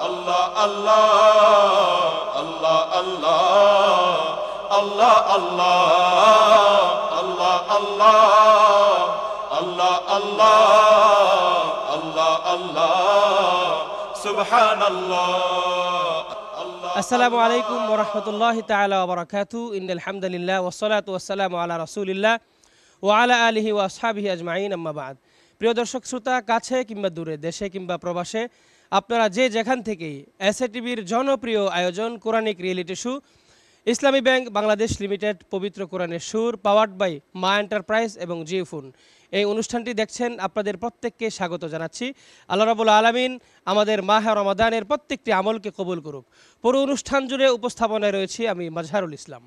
আল্লাহ আল্লাহ আল্লাহ আল্লাহ আল্লাহ আল্লাহ আল্লাহ আল্লাহ আল্লাহ আল্লাহ আল্লাহ আল্লাহ সুবহানাল্লাহ। আসসালামু আলাইকুম ওয়া রাহমাতুল্লাহি তাআলা ওয়া বারাকাতুহু। ইন্নাল হামদুলিল্লাহ ওয়াস সালাতু ওয়াস সালামু আলা রাসূলিল্লাহ ওয়া আলা আলিহি ওয়া আসহাবিহি আজমাইন, আম্মা বাদ। প্রিয় দর্শক শ্রোতা, কাছে কিংবা দূরে, দেশে কিংবা প্রবাসে, আপনারা যে যেখান থেকেই এসএ টিভির জনপ্রিয় আয়োজন কোরআনিক রিয়েলিটি শো ইসলামী ব্যাংক বাংলাদেশ লিমিটেড পবিত্র কোরআনের সুর পাওয়ার্ড বাই মা এন্টারপ্রাইজ এবং জিওফোন এই অনুষ্ঠানটি দেখছেন, আপনাদের প্রত্যেককে স্বাগত জানাচ্ছি। আল্লাহ রাব্বুল আলামিন আমাদের মাহে রমাদানের প্রত্যেকটি আমলকে কবুল করুক। পুরো অনুষ্ঠান জুড়ে উপস্থাপনায় রয়েছি আমি মাজহারুল ইসলাম।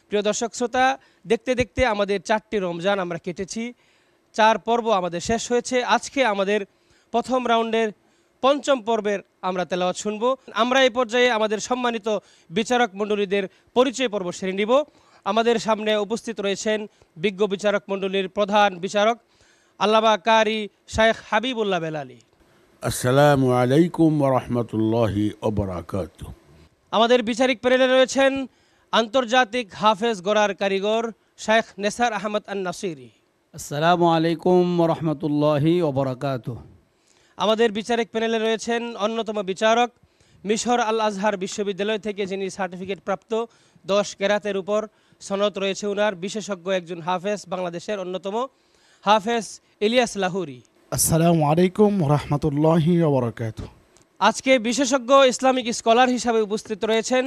প্রিয় দর্শক শ্রোতা, দেখতে দেখতে আমাদের 4টি রমজান আমরা কেটেছি, 4 পর্ব আমাদের শেষ হয়েছে। আজকে আমাদের প্রথম রাউন্ডের 5ম পর্বের আমরা তেলাওয়াত শুনব। আমরা এই পর্যায়ে আমাদের সম্মানিত বিচারক মণ্ডলীদের পরিচয় পর্ব সেরে নিব। আমাদের সামনে উপস্থিত রয়েছেন বিজ্ঞ বিচারক মণ্ডলীর প্রধান বিচারক আল্লামা কারি শাইখ হাবিবুল্লাহ বেলালী। আসসালামু আলাইকুম ওয়া রাহমাতুল্লাহি ওয়া বারাকাতুহু। আমাদের বিচারিক প্যানেলে রয়েছেন আন্তর্জাতিক হাফেজ গড়ার কারিগর শাইখ নেসার আহমদ আন-নাসিরি। আসসালামু আলাইকুম ওয়া রাহমাতুল্লাহি ওয়া বারাকাতুহু। আমাদের বিচারিক প্যানেলে রয়েছেন অন্যতম বিচারক মিশর আল আজহার বিশ্ববিদ্যালয় থেকে যিনি সার্টিফিকেট প্রাপ্ত, 10 কেরাতের উপর সনদ রয়েছে উনার, বিশেষজ্ঞ একজন হাফেজ, বাংলাদেশের অন্যতম হাফেজ ইলিয়াস লাহুরি। আসসালামু আলাইকুম ওয়া রাহমাতুল্লাহি ওয়া বারাকাতুহু। আজকে বিশেষজ্ঞ ইসলামিক স্কলার হিসাবে উপস্থিত রয়েছেন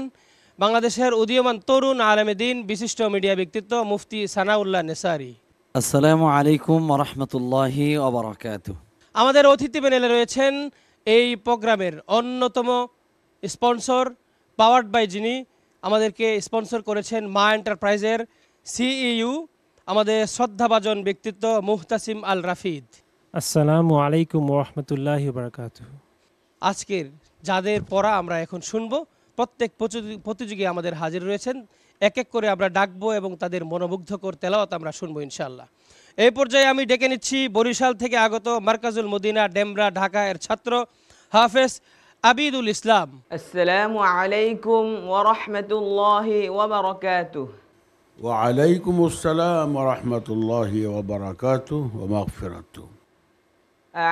বাংলাদেশের উদীয়মান তরুণ আলেমে দ্বীন, বিশিষ্ট মিডিয়া ব্যক্তিত্ব মুফতি সানাউল্লাহ নেসারি। আসসালামু আলাইকুম ওয়া রাহমাতুল্লাহি ওয়া বারাকাতুহু। আমাদের অতিথি প্যানেলে রয়েছেন এই প্রোগ্রামের অন্যতম স্পন্সর, পাওয়ার্ড বাই যিনি আমাদেরকে স্পন্সর করেছেন মা এন্টারপ্রাইজের সিইইউ, আমাদের শ্রদ্ধাভাজন ব্যক্তিত্ব মুহতাসিম আল রাফিদ। আসসালামু আলাইকুম ওয়া রাহমাতুল্লাহি ওয়া বারাকাতুহু। আজকের যাদের পড়া আমরা এখন শুনবো, প্রত্যেক প্রতিযোগী আমাদের হাজির রয়েছেন। এক এক করে আমরা ডাকবো এবং তাদের মনোমুগ্ধকর তেলাওয়াত আমরা শুনবো ইনশাআল্লাহ। এই পর্যায়ে আমি ডেকে নিচ্ছি বরিশাল থেকে আগত মার্কাজুল মদিনা ডেমরা ঢাকা এর ছাত্র হাফেজ আবিদুল ইসলাম। আসসালামু আলাইকুম ওয়া রাহমাতুল্লাহি ওয়া বারাকাতুহু। ওয়া আলাইকুমুস সালাম ওয়া রাহমাতুল্লাহি ওয়া বারাকাতুহু ওয়া মাগফিরাতুহু।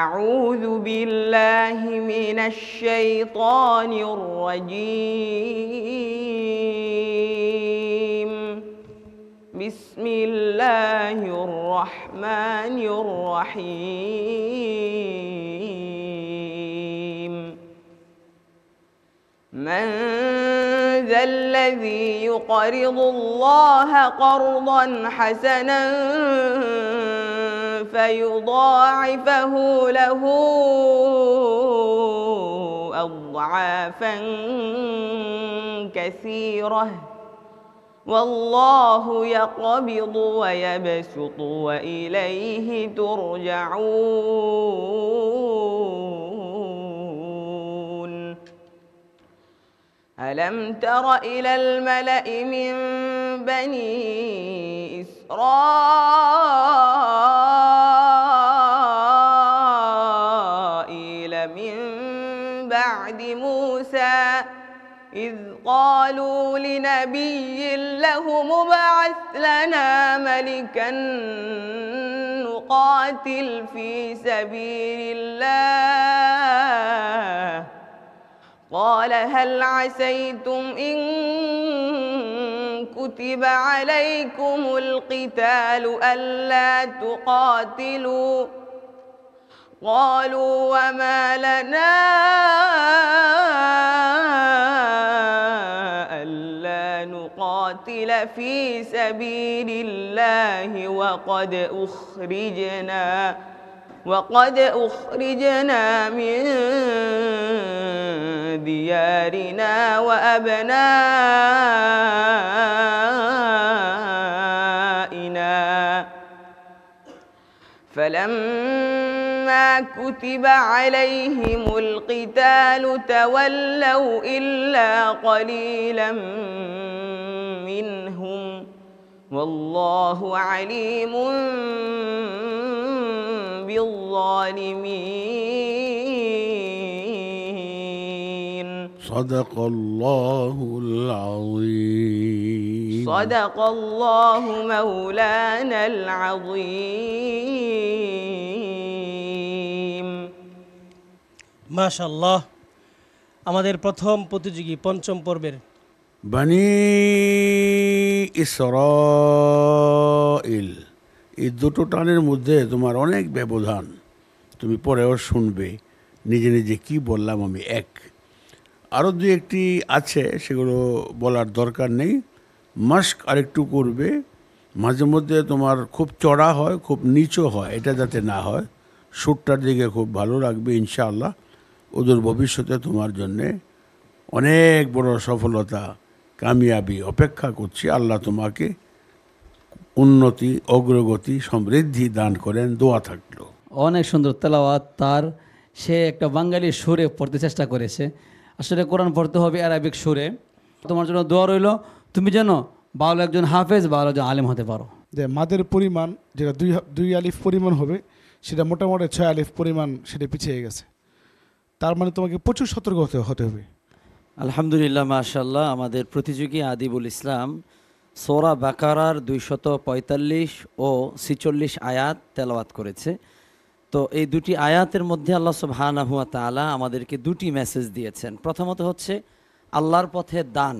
আউযু বিল্লাহি মিনাশ শাইতানির রাজীম। বিসমিল্লাহির রহমানির রহিম। من ذا الذي يقرض الله قرضا حسنا فيضاعفه له أضعافا كثيرة والله يقبض ويبسط وإليه ترجعون. ألم تر إلى الملأ من بني إسرائيل من بعد موسى إذ قالوا لنبي له ابعث لنا ملكا نقاتل في سبيل الله قال هل عسيتم إن كتب عليكم القتال ألا تقاتلوا قالوا وما لنا ألا نقاتل في سبيل الله وقد أخرجنا من ديارنا وأبنائنا فلما كتب عليهم القتال تولوا إلا قليلا منهم والله عليم بالظالمين. صدق الله العظيم صدق الله مولانا العظيم মাশাআল্লাহ। আমাদের প্রথম প্রতিযোগী পঞ্চম পর্বের বানি ইসরাইল, এই দুটো টানের মধ্যে তোমার অনেক ব্যবধান, তুমি পরেও শুনবে নিজে নিজে কি বললাম আমি। এক আরও দু একটি আছে, সেগুলো বলার দরকার নেই, মাস্ক আরেকটু করবে। মাঝে মধ্যে তোমার খুব চড়া হয়, খুব নিচু হয়, এটা যাতে না হয়। সুরটার দিকে খুব ভালো লাগবে ইনশাআল্লাহ। ওদের ভবিষ্যতে তোমার জন্যে অনেক বড় সফলতা, কামিয়াবি অপেক্ষা করছি। আল্লাহ তোমাকে উন্নতি, অগ্রগতি, সমৃদ্ধি দান করেন, দোয়া থাকলো। অনেক সুন্দর তেলাওয়াত তার। সে একটা বাঙালি সুরে পড়তে চেষ্টা করেছে। আসলে কোরআন পড়তে হবে আরবিক সুরে। তোমার জন্য দোয়া রইল, তুমি যেন ভালো একজন হাফেজ, ভালো একজন আলেম হতে পারো। যে মাদের পরিমাণ যেটা দুই আলিফ পরিমাণ হবে, সেটা মোটামুটি 6 আলিফ পরিমাণ সেটা পিছিয়ে গেছে। তার মানে তোমাকে প্রচুর সতর্ক হতে হবে। আলহামদুলিল্লাহ, মাশাআল্লাহ। আমাদের প্রতিযোগী আদিবুল ইসলাম সূরা বাকারার 245 ও 46 আয়াত তেলাওয়াত করেছে। তো এই দুটি আয়াতের মধ্যে আল্লাহ সুবহানাহু ওয়া তাআলা আমাদেরকে দুটি মেসেজ দিয়েছেন। প্রথমত হচ্ছে আল্লাহর পথে দান।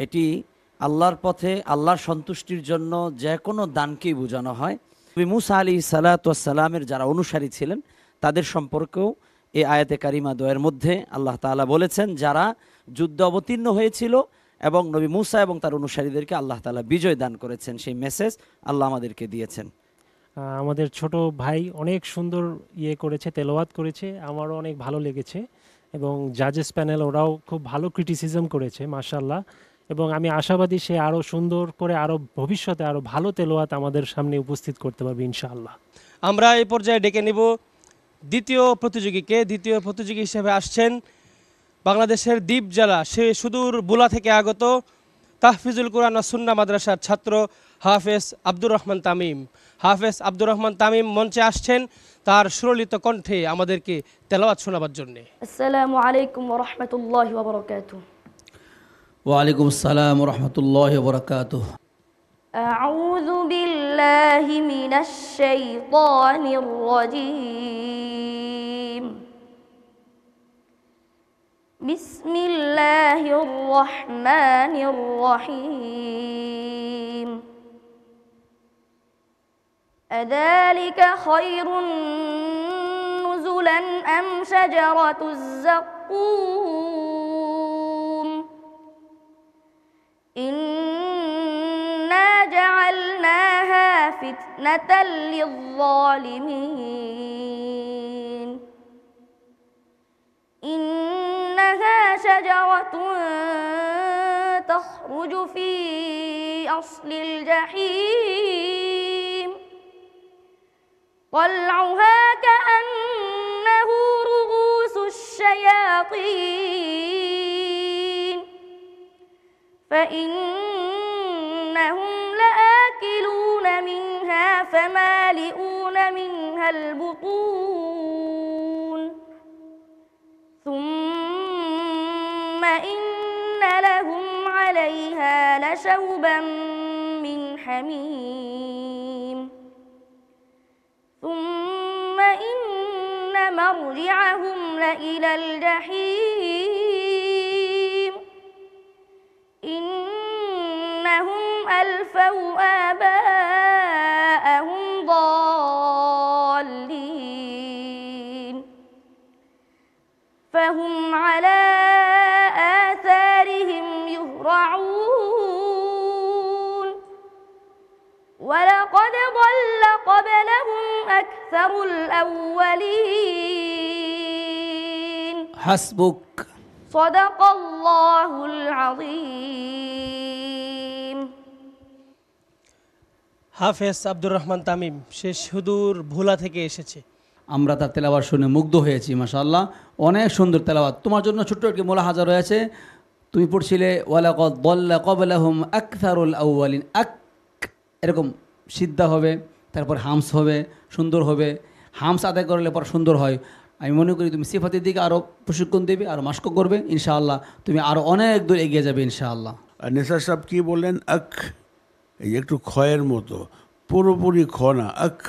এটি আল্লাহর পথে আল্লাহর সন্তুষ্টির জন্য যে কোনো দানকেই বোঝানো হয়। নবী মূসা আলাইহিস সালাতু ওয়াস সালামের যারা অনুসারী ছিলেন তাদের সম্পর্কেও এই আয়াতে কারিমা দোয়ের মধ্যে আল্লাহ তাআলা বলেছেন, যারা যুদ্ধ অবতীর্ণ হয়েছিল এবং নবী মূসা এবং তার অনুসারীদেরকে আল্লাহ তাআলা বিজয় দান করেছেন, সেই মেসেজ আল্লাহ আমাদেরকে দিয়েছেন। আমাদের ছোট ভাই অনেক সুন্দর করেছে, তেলাওয়াত করেছে, আমারও অনেক ভালো লেগেছে। এবং জাজেস প্যানেল ওরাও খুব ভালো ক্রিটিসিজম করেছে মাশাআল্লাহ। এবং আমি আশাবাদী সে আরও সুন্দর করে আরও ভবিষ্যতে আরও ভালো তেলাওয়াত আমাদের সামনে উপস্থিত করতে পারবে ইনশাআল্লাহ। আমরা এই পর্যায়ে ডেকে নিব দ্বিতীয় প্রতিযোগীকে। দ্বিতীয় প্রতিযোগী হিসেবে আসছেন বাংলাদেশের দ্বীপ জেলা, সে সুদূর বুলা থেকে আগত তাহফিজুল কোরআন ও সুন্নাহ মাদ্রাসার ছাত্র হাফেজ আব্দুর রহমান তামিম। হাফেজ আব্দুর রহমান তামিম মঞ্চে আসছেন তার সুরলিত কণ্ঠে আমাদেরকে তেলাওয়াত শোনাবার জন্যে। আসসালামু আলাইকুম ওয়া রাহমাতুল্লাহি ওয়া বারাকাতুহু। ওয়ালাইকুম আসসালাম ওয়া রাহমাতুল্লাহি ওয়া বারাকাতুহু। আউযু বিল্লাহি মিনাশ শাইতানির রাজীম। বিসমিল্লাহির রহমানির রহিম। আযালিকা খায়রুন নুজুলান আম শাজারাতুজ যাক্কুম। ইন্না জাআলনাহা ফিতনাতাল লিয-যালিমিন। إنها شجرة تخرج في أصل الجحيم طلعها كأنه رؤوس الشياطين فإنهم لآكلون منها فمالئون منها البطون ثم إن لهم عليها لشوبا من حميم ثم إن مرجعهم لإلى الجحيم إنهم ألفوا آباءهم ضالين فهم على آثارهم يهرعون ولقد ضل قبلهم أكثر الأولين হাসবুক। صدق الله العظيم। হাফেজ আব্দুর রহমান তামিম সে সুদূর ভোলা থেকে এসেছে। আমরা তার তেলাওয়াত শুনে মুগ্ধ হয়েছি মাশাআল্লাহ। অনেক সুন্দর তেলাওয়াত। তোমার জন্য ছোট্ট একটি মুলাহাজা রয়েছে। তুমি পড়ছিলে ওয়ালাকাদ দাল্লা ক্বাবলাহুম আকসারুল আউয়ালিন। এরকম সিদ্ধা হবে, তারপর হামস হবে, সুন্দর হবে। হামস আদায় করলে পর সুন্দর হয়। আমি মনে করি তুমি সিফাতের দিকে আরও প্রশিক্ষণ দেবে, আরও মাস্ক করবে, ইনশাআল্লাহ তুমি আরও অনেক দূর এগিয়ে যাবে ইনশাআল্লাহ। আর নেসার সাহেব কী বললেন? আখ, এই যে একটু ক্ষয়ের মতো, পুরোপুরি খ না, আখ,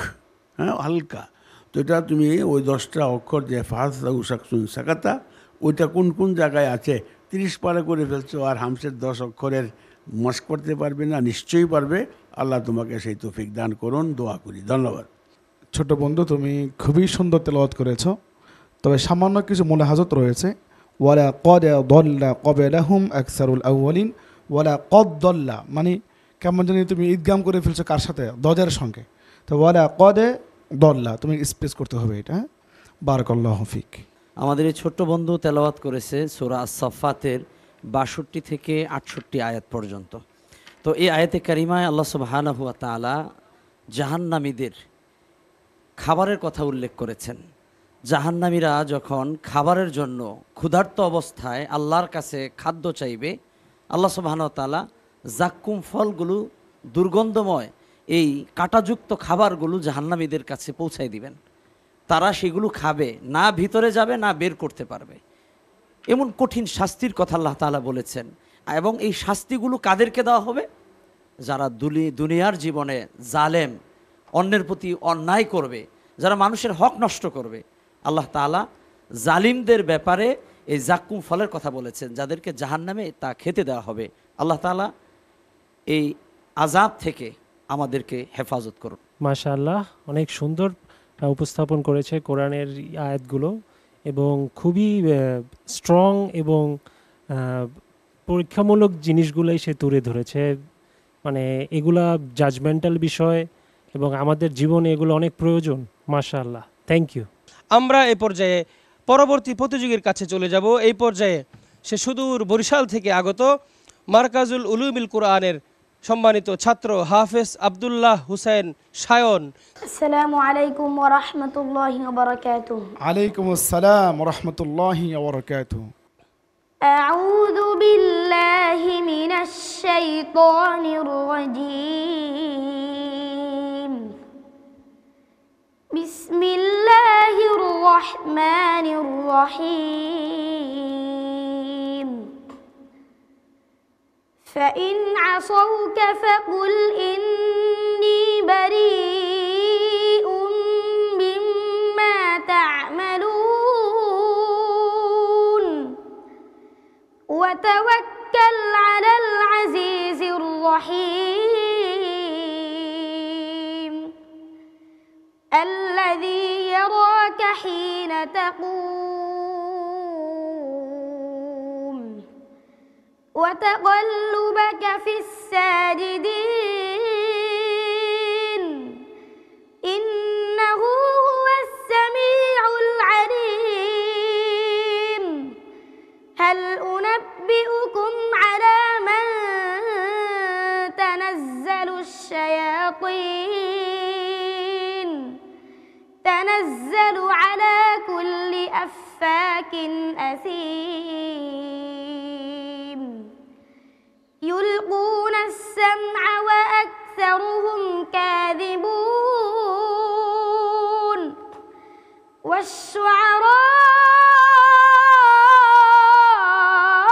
হ্যাঁ, হালকা। তো এটা তুমি ওই 10টা অক্ষর যে সাকাতা, ওইটা কোন কোন জায়গায় আছে 30 পারে করে ফেলছো, আর হামসের 10 অক্ষরের মাস্ক করতে পারবে না? নিশ্চয়ই পারবে। আল্লাহ তোমাকে সেই তৌফিক দান করুন, দোয়া করি। ধন্যবাদ। ছোট বন্ধু, তুমি খুবই সুন্দর তেলাওয়াত করেছো, তবে সামান্য কিছু মুলাহাজত রয়েছে। ওয়ালা কদ দল্লা কবলাহুম আকসারুল আউয়ালিন, ওয়ালা কদ দল্লা মানে কেমন জানি তুমি ঈদগাম করে ফেলছো কার সাথে? দজের সঙ্গে। তো ওয়ালা কদে দল্লা তুমি স্পেস করতে হবে এটা। বারাকাল্লাহু ফিক। আমাদের এই ছোট্ট বন্ধু তেলাওয়াত করেছে সূরা আস-সাফফাতের 62 থেকে 68 আয়াত পর্যন্ত। তো এই আয়াতে কারিমায় আল্লাহ সুবহানাহু ওয়া তাআলা জাহান্নামীদের খাবারের কথা উল্লেখ করেছেন। জাহান্নামীরা যখন খাবারের জন্য ক্ষুধার্ত অবস্থায় আল্লাহর কাছে খাদ্য চাইবে, আল্লাহ সুবহানাহু ওয়া তাআলা জাক্কুম ফলগুলো, দুর্গন্ধময় এই কাঁটাযুক্ত খাবারগুলো জাহান্নামীদের কাছে পৌঁছায় দিবেন। তারা সেগুলো খাবে, না ভিতরে যাবে না বের করতে পারবে। এমন কঠিন শাস্তির কথা আল্লাহ তাআলা বলেছেন। এবং এই শাস্তিগুলো কাদেরকে দেওয়া হবে? যারা দুনিয়ার জীবনে জালেম, অন্যের প্রতি অন্যায় করবে, যারা মানুষের হক নষ্ট করবে। আল্লাহ তাআলা জালিমদের ব্যাপারে এই জাক্কুম ফলের কথা বলেছেন, যাদেরকে জাহান্নামে তা খেতে দেওয়া হবে। আল্লাহ তাআলা এই আযাব থেকে আমাদেরকে হেফাজত করুন। মাশাআল্লাহ, অনেক সুন্দর উপস্থাপন করেছে কোরআনের আয়াতগুলো, এবং খুবই স্ট্রং এবং পরীক্ষামূলক জিনিসগুলোই সে তুলে ধরেছে। মানে এগুলা জাজমেন্টাল বিষয় এবং আমাদের জীবনে এগুলো অনেক প্রয়োজন। মাশাআল্লাহ, থ্যাংক ইউ। আমরা এই পর্যায়ে পরবর্তী প্রতিযোগীর কাছে চলে যাব। এই পর্যায়ে সে সুদূর বরিশাল থেকে আগত মারকাজুল উলুমিল কুরআনের সম্মানিত ছাত্র হাফেজ আব্দুল্লাহ হুসেন সায়ন। আসসালামু আলাইকুম ওয়া রাহমাতুল্লাহি ওয়া বারাকাতুহু। আলাইকুম আসসালাম ওয়া রাহমাতুল্লাহি ওয়া বারাকাতুহু। أعوذ بالله من الشيطان الرجيم. بسم الله الرحمن الرحيم. فإن عصوك فقل إني بريء مما تعملون وتوكل على العزيز الرحيم الذي يراك حين تقوم وتقلبك في الساجدين إنه هو السميع العليم. هل أنبئكم على من تنزل الشياطين تنزل على كل أفاك أثيم يلقون السمع وأكثرهم كاذبون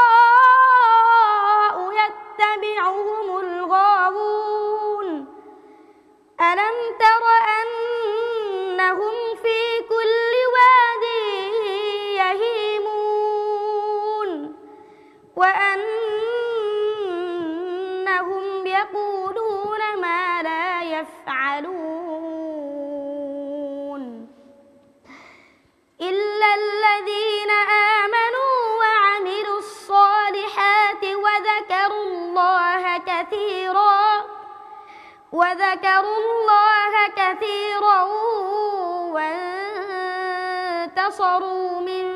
والشعراء يتبعهم الغاوون ألم تر أنهم في كل واد يهيمون وأنهم يقولون ما لا يفعلون إلا الذين آمنوا وعملوا الصالحات وذكروا الله كثيرا وانتصروا من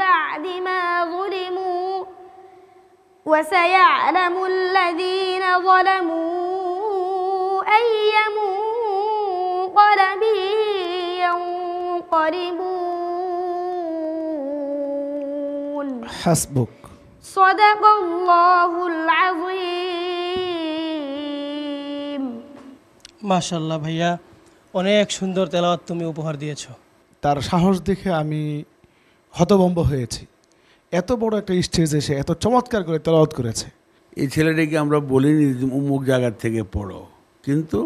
بعد ما ظلموا وسيعلم الذين ظلموا أي منقلب ينقلبون. حسبك. صدق الله العظيم. মাশাআল্লাহ ভাইয়া, অনেক সুন্দর তেলাওয়াত তুমি উপহার দিয়েছো। তার সাহস দেখে আমি হতভম্ব হয়েছি। এত বড় একটা স্টেজে এসে এত চমৎকার করে তেলাওয়াত করেছে। এই ছেলেটাকে আমরা বলিনি যে অমুক জায়গার থেকে পড়ো, কিন্তু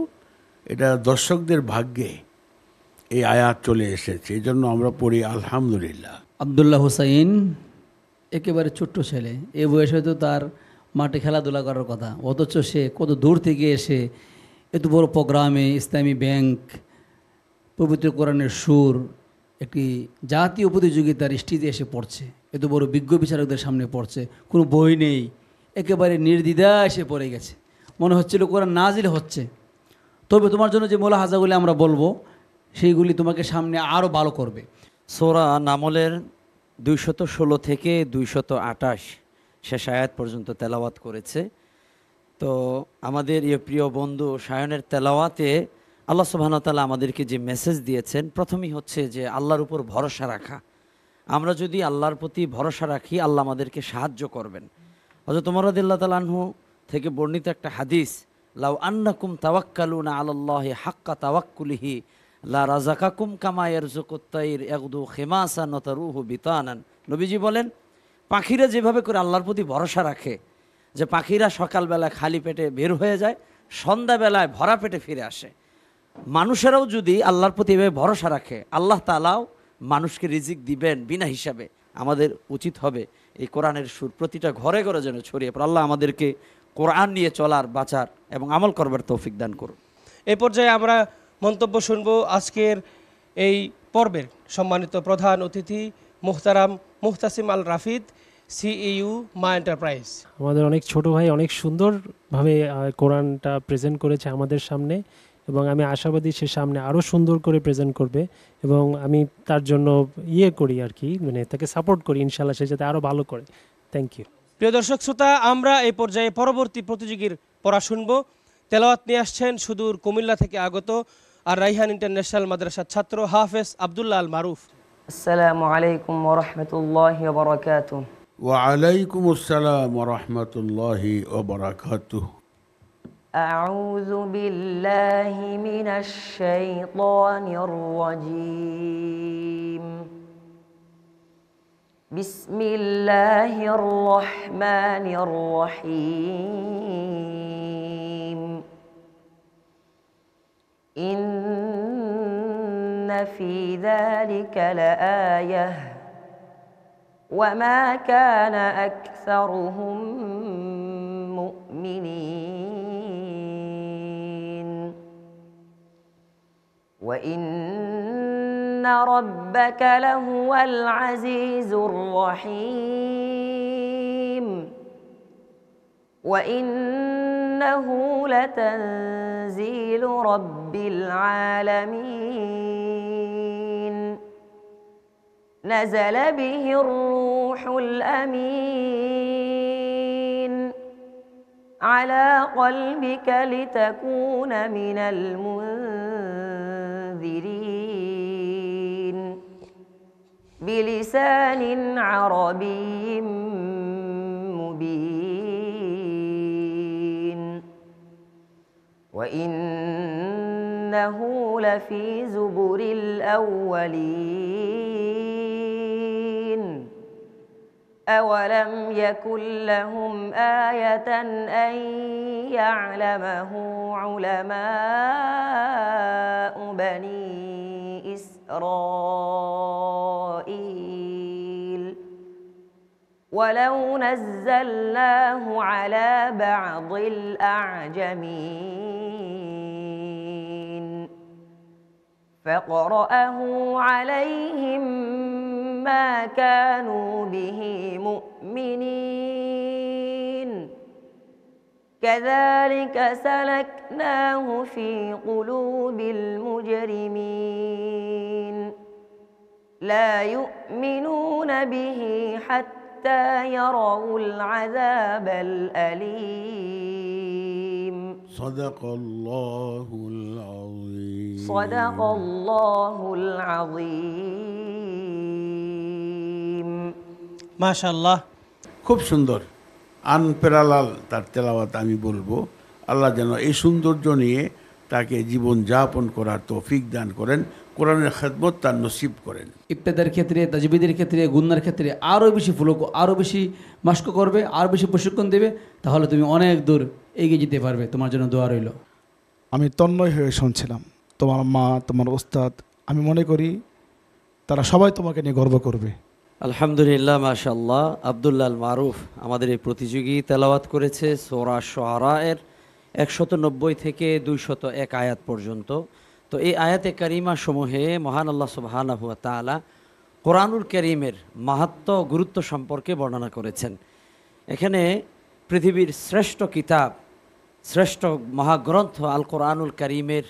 এটা দর্শকদের ভাগ্যে এই আয়াত চলে এসেছে, এই জন্য আমরা পড়ি আলহামদুলিল্লাহ। আবদুল্লাহ হুসাইন একেবারে ছোট্ট ছেলে, এই বয়সে তো তার মাঠে খেলাধুলা করার কথা, অথচ সে কত দূর থেকে এসে এত বড় প্রোগ্রামে ইসলামী ব্যাংক, পবিত্র কোরআনের সুর, একটি জাতীয় প্রতিযোগিতার স্টেজে এসে পড়ছে, এত বড় বিজ্ঞ বিচারকদের সামনে পড়ছে, কোনো বই নেই, একেবারে নির্দ্বিধা এসে পড়ে গেছে, মনে হচ্ছিল কোরআন নাজিল হচ্ছে। তবে তোমার জন্য যে মোলাহাজাগুলি আমরা বলবো সেইগুলি তোমাকে সামনে আরও ভালো করবে। সূরা নামলের 216 থেকে 228 শেষ আয়াত পর্যন্ত তেলাওয়াত করেছে। তো আমাদের এই প্রিয় বন্ধু সায়নের তেলাওয়াতে আল্লাহ সুবহানাহু ওয়া তাআলা আমাদেরকে যে মেসেজ দিয়েছেন, প্রথমেই হচ্ছে যে আল্লাহর উপর ভরসা রাখা। আমরা যদি আল্লাহর প্রতি ভরসা রাখি, আল্লাহ আমাদেরকে সাহায্য করবেন। হযরত ওমর রাদিয়াল্লাহু তাআলা আনহু থেকে বর্ণিত একটা হাদিস, লাউ আন্নাকুম তাওয়াক্কালুনা আলাল্লাহি হাক্কা তাওয়াক্কুলিহি লা রাযাকাকুম কামা ইয়ারযুকুত তাইর ইয়াগদু খিমাসান ওয়া তারুহু বিতানান। নবীজি বলেন, পাখিরা যেভাবে করে আল্লাহর প্রতি ভরসা রাখে, যে পাখিরা সকালবেলা খালি পেটে বের হয়ে যায়, সন্ধ্যাবেলায় ভরা পেটে ফিরে আসে, মানুষেরাও যদি আল্লাহর প্রতি এভাবে ভরসা রাখে, আল্লাহ তাআলাও মানুষকে রিজিক দিবেন বিনা হিসাবে। আমাদের উচিত হবে এই কোরআনের সুর প্রতিটা ঘরে ঘরে যেন ছড়িয়ে পড়ে। আল্লাহ আমাদেরকে কোরআন নিয়ে চলার, বাঁচার এবং আমল করবার তৌফিক দান করুন। এই পর্যায়ে আমরা মন্তব্য শুনব আজকের এই পর্বের সম্মানিত প্রধান অতিথি মুহতারাম মুহতাসিম আল রাফিদ, সিইউ মা এন্টারপ্রাইজ। আমাদের অনেক ছোট ভাই অনেক সুন্দরভাবে কোরআনটা প্রেজেন্ট করেছে আমাদের সামনে, এবং আমি আশাবাদী সে সামনে আরও সুন্দর করে প্রেজেন্ট করবে, এবং আমি তার জন্য করি আর কি, মানে তাকে সাপোর্ট করি ইনশাআল্লাহ সে যাতে আরও ভালো করে। Thank you. প্রিয় দর্শক শ্রোতা, আমরা এই পর্যায়ে পরবর্তী প্রতিযোগীর পড়া শুনব। তেলাওয়াত নিয়ে আসছেন সুদূর কুমিল্লা থেকে আগত আর রাইহান ইন্টারন্যাশনাল মাদ্রাসার ছাত্র হাফেজ আব্দুল্লাহ আল মারুফ। আসসালামু আলাইকুম ওয়া রাহমাতুল্লাহি ওয়া বারাকাতুহু। ওয়া আলাইকুমুস সালাম ওয়া রাহমাতুল্লাহি ওয়া বারাকাতুহু। أعوذ بالله من الشيطان الرجيم. بسم الله الرحمن الرحيم. إن في ذلك لآية وما كان أكثرهم مؤمنين وإن ربك لهو العزيز الرحيم وإنه لتنزيل رب العالمين نزل به الروح الأمين على قلبك لتكون من المنذرين بلسان عربي مبين وإنه لفي زبر الأولين أولم يكن لهم آية أن يعلمه علماء بني إسرائيل ولو نزلناه على بعض الأعجمين فقرأه عليهم ما كانوا به مؤمنين كذلك سلكناه في قلوب المجرمين لا يؤمنون به حتى يروا العذاب الأليم صدق الله العظيم صدق الله العظيم মাশাআল্লাহ, খুব সুন্দর, আনপ্যারালাল তার তেলাওয়াত আমি বলবো। আল্লাহ যেন এই সৌন্দর্য নিয়ে তাকে জীবন যাপন করার তৌফিক দান করেন। কোরআনের খেদমত তার নসিব করেন। ইবতেদার ক্ষেত্রে, তাজবিদের ক্ষেত্রে, গুন্নার ক্ষেত্রে আরও বেশি আরও বেশি মাস্ক করবে, আরও বেশি প্রশিক্ষণ দেবে, তাহলে তুমি অনেক দূর এগিয়ে যেতে পারবে। তোমার জন্য দোয়া রইল। আমি তন্ময় হয়ে শুনছিলাম। তোমার মা, তোমার ওস্তাদ, আমি মনে করি তারা সবাই তোমাকে নিয়ে গর্ব করবে। আলহামদুলিল্লাহ, মাশাআল্লাহ। আব্দুল্লাহ আল মারুফ আমাদের এই প্রতিযোগী তেলাওয়াত করেছে সূরা শুআরা-এর 190 থেকে 201 আয়াত পর্যন্ত। তো এই আয়াতে কারিমা সমূহে মহান আল্লাহ সুবহানাহু ওয়া তাআলা কোরআনুল কারীমের মাহাত্ম্য, গুরুত্ব সম্পর্কে বর্ণনা করেছেন। এখানে পৃথিবীর শ্রেষ্ঠ কিতাব, শ্রেষ্ঠ মহাগ্রন্থ আল কোরআনুল কারীমের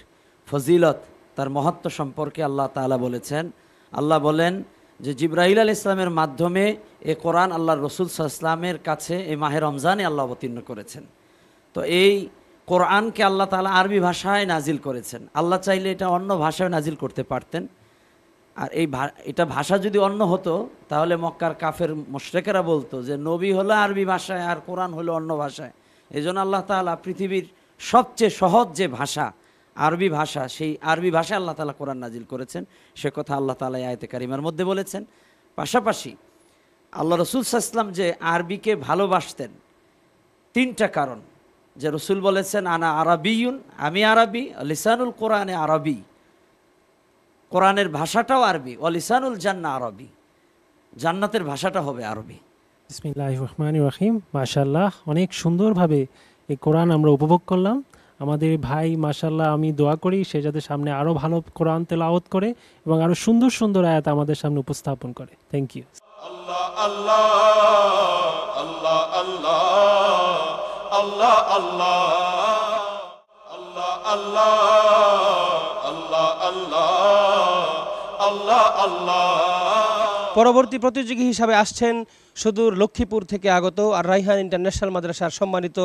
ফজিলত, তার মহত্ব সম্পর্কে আল্লাহ তাআলা বলেছেন। আল্লাহ বলেন যে জিবরাইল আলাইহিস সালামের মাধ্যমে এই কোরআন আল্লাহর রাসূল সাল্লাল্লাহু আলাইহি ওয়াসাল্লামের কাছে এই মাহে রমজানে আল্লাহ অবতীর্ণ করেছেন। তো এই কোরআনকে আল্লাহ তাআলা আরবি ভাষায় নাজিল করেছেন। আল্লাহ চাইলে এটা অন্য ভাষায় নাজিল করতে পারতেন। আর এটা ভাষা যদি অন্য হতো তাহলে মক্কার কাফের মুশরিকেরা বলতো যে নবী হলো আরবি ভাষায় আর কোরআন হলো অন্য ভাষায়। এই জন্য আল্লাহ তাআলা পৃথিবীর সবচেয়ে সহজ যে ভাষা আরবি ভাষা, সেই আরবি ভাষায় আল্লাহ তাআলা কোরআন নাজিল করেছেন। সে কথা আল্লাহ তাআলা আয়াতে কারিমার মধ্যে বলেছেন। পাশাপাশি আল্লাহ রাসূল সাল্লাল্লাহু আলাইহি ওয়াসাল্লাম যে আরবিকে ভালোবাসতেন, 3টা কারণ। যে রসুল বলেছেন আনা আরাবিয়ুন, আমি আরবি, লিসানুল কোরআনে আরবি, কোরআনের ভাষাটাও আরবি, ও লিসানুল জান্নাহ আরবি, জান্নাতের ভাষাটা হবে আরবি। বিসমিল্লাহির রহমানির রহিম। মাশাআল্লাহ, অনেক সুন্দরভাবে এই কোরআন আমরা উপভোগ করলাম। আমাদের ভাই মাশাআল্লাহ, আমি দোয়া করি সে যাতে সামনে আরও ভালো কোরআন তেলাওয়াত করে এবং আরও সুন্দর সুন্দর আয়াত আমাদের সামনে উপস্থাপন করে। Thank you. আল্লাহ আল্লাহ আল্লাহ আল্লাহ আল্লাহ আল্লাহ আল্লাহ আল্লাহ আল্লাহ আল্লাহ আল্লাহ আল্লাহ। পরবর্তী প্রতিযোগী হিসাবে আসছেন সুদূর লক্ষ্মীপুর থেকে আগত আর রাইহান ইন্টারন্যাশনাল মাদ্রাসার সম্মানিত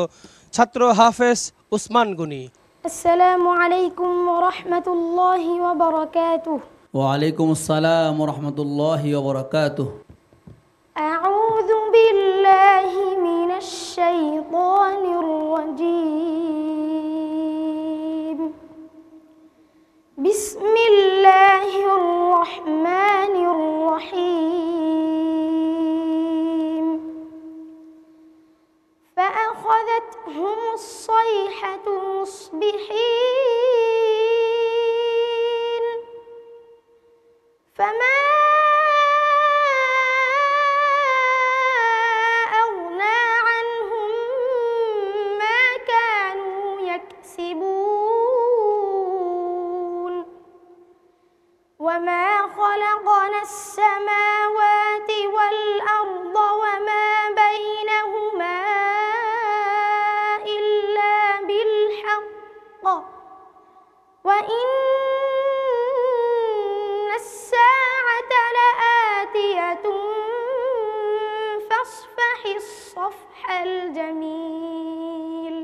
ছাত্র হাফেজ উসমান গনি। আসসালামু আলাইকুম ওয়া রাহমাতুল্লাহি ওয়া বারাকাতুহু। ওয়ালাইকুম আসসালাম ওয়া রাহমাতুল্লাহি ওয়া বারাকাতুহু। আউযু বিল্লাহি মিনাশ শাইতানির রাজীম। বিসমিল্লাহির রহমানির রহিম। فأخذتهم الصيحة مصبحين فما أغنى عنهم ما كانوا يكسبون وما خلقنا السماوات والأرض وما بينهما إلا بالحق وإن الساعة لآتية فاصفح الصفح الجميل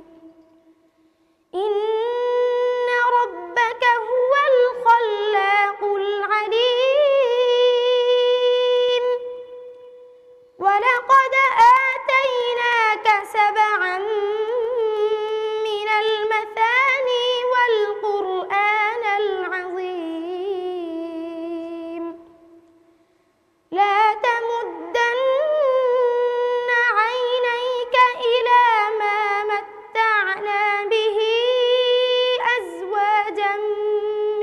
إن ربك هو الخلاق العليم ولقد آتيناك 7 من المثاني والقرآن العظيم لا تمدن عينيك إلى ما متعنا به أزواجا